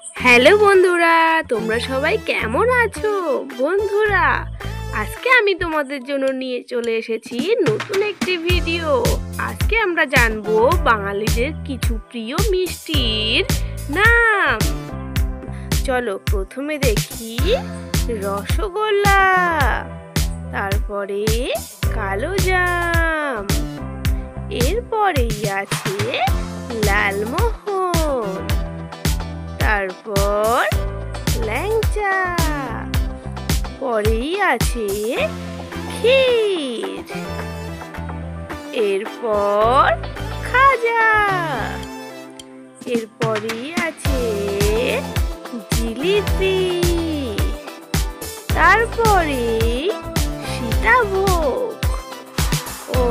Hello বন্ধুরা, তোমরা সবাই কেমন আছো? বন্ধুরা, আজকে আমি তোমাদের জন্য নিয়ে চলে এসেছি নতুন একটি ভিডিও। আজকে আমরা জানবো বাঙালিদের কিছু প্রিয় মিষ্টির নাম। চলো প্রথমে দেখি রসগোল্লা, তারপরে কালোজাম, এরপরেই আছে লালমোহন, তারপর ল্যাংচা, পরেই আছে ক্ষীর, এরপর খাজা, এরপরেই আছে জিলিপি, তারপরে সীতাভোগ ও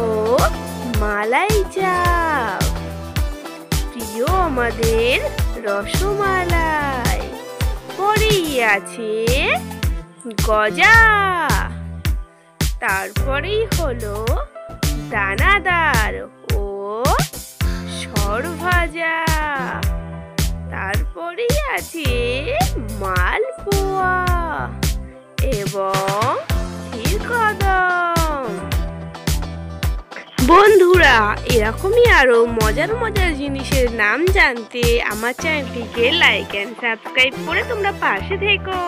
মালাই চাপ। প্রিয় আমাদের রসমালাই, পরেই আছে গজা, তারপরেই হলো দানাদার ও সরভাজা, তারপরেই আছে মালপোয়া এবং ক্ষীরকদম। বন্ধুরা, এরকমই আরো মজার মজার জিনিসের নাম জানতে আমার চ্যানেলটিকে লাইক এন্ড সাবস্ক্রাইব করে তোমরা পাশে থেকো।